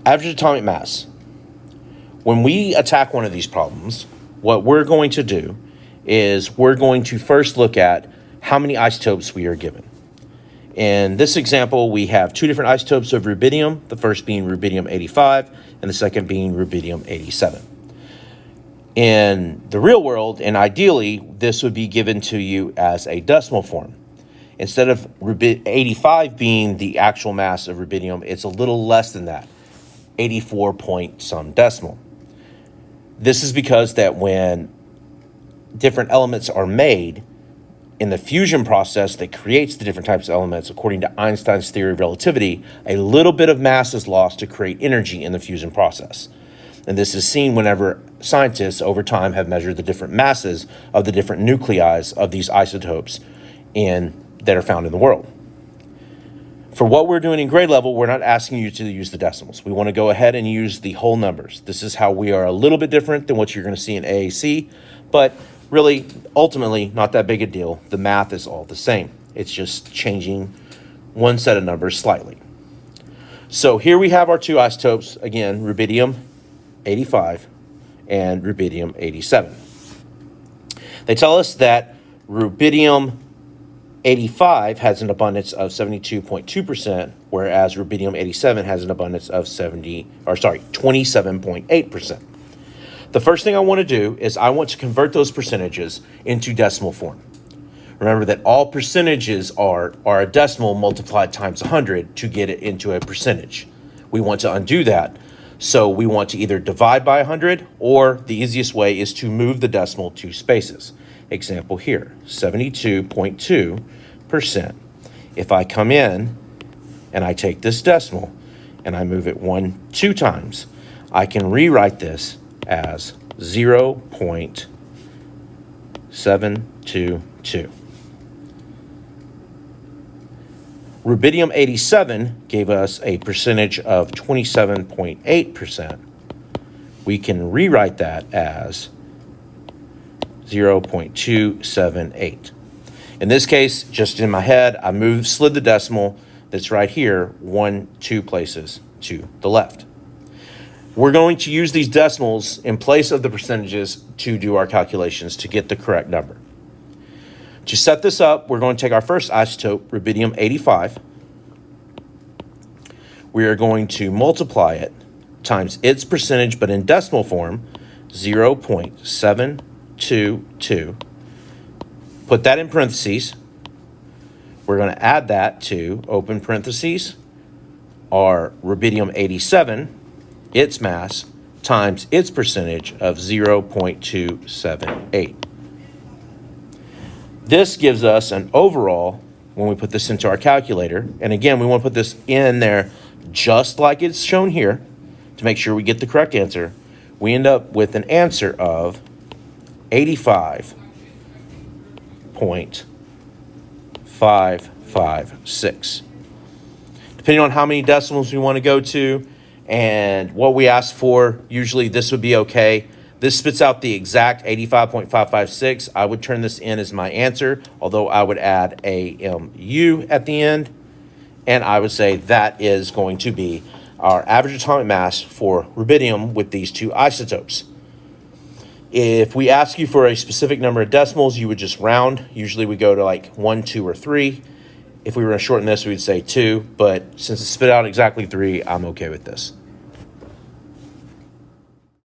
Average atomic mass. When we attack one of these problems, what we're going to do is we're going to first look at how many isotopes we are given. In this example, we have two different isotopes of rubidium, the first being rubidium-85 and the second being rubidium-87. In the real world, and ideally, this would be given to you as a decimal form. Instead of 85 being the actual mass of rubidium, it's a little less than that, 84 point some decimal. This is because that when different elements are made, in the fusion process that creates the different types of elements, according to Einstein's theory of relativity, a little bit of mass is lost to create energy in the fusion process. And this is seen whenever scientists over time have measured the different masses of the different nuclei of these isotopes that are found in the world. For what we're doing in grade level, we're not asking you to use the decimals. We want to go ahead and use the whole numbers. This is how we are a little bit different than what you're going to see in AAC, but really, ultimately, not that big a deal. The math is all the same. It's just changing one set of numbers slightly. So here we have our two isotopes, again, rubidium-85 and rubidium-87. They tell us that rubidium-85 has an abundance of 72.2%, whereas rubidium-87 has an abundance of 27.8%. The first thing I want to do is I want to convert those percentages into decimal form. Remember that all percentages are a decimal multiplied times 100 to get it into a percentage. We want to undo that. So we want to either divide by 100, or the easiest way is to move the decimal two spaces. Example here, 72.2%. If I come in and I take this decimal and I move it 2 times, I can rewrite this as 0.722. Rubidium-87 gave us a percentage of 27.8%. We can rewrite that as 0.278. In this case, just in my head, I slid the decimal that's right here 2 places to the left. We're going to use these decimals in place of the percentages to do our calculations to get the correct number. To set this up, we're going to take our first isotope, rubidium-85. We are going to multiply it times its percentage, but in decimal form, 0.722. Put that in parentheses. We're going to add that to, open parentheses, our rubidium-87, its mass, times its percentage of 0.278. This gives us an overall, when we put this into our calculator, and again, we want to put this in there just like it's shown here to make sure we get the correct answer. We end up with an answer of 85.556. Depending on how many decimals we want to go to and what we asked for, usually this would be okay. This spits out the exact 85.556. I would turn this in as my answer, although I would add AMU at the end. And I would say that is going to be our average atomic mass for rubidium with these two isotopes. If we ask you for a specific number of decimals, you would just round. Usually we go to like 1, 2, or 3. If we were going to shorten this, we'd say 2. But since it spit out exactly 3, I'm okay with this.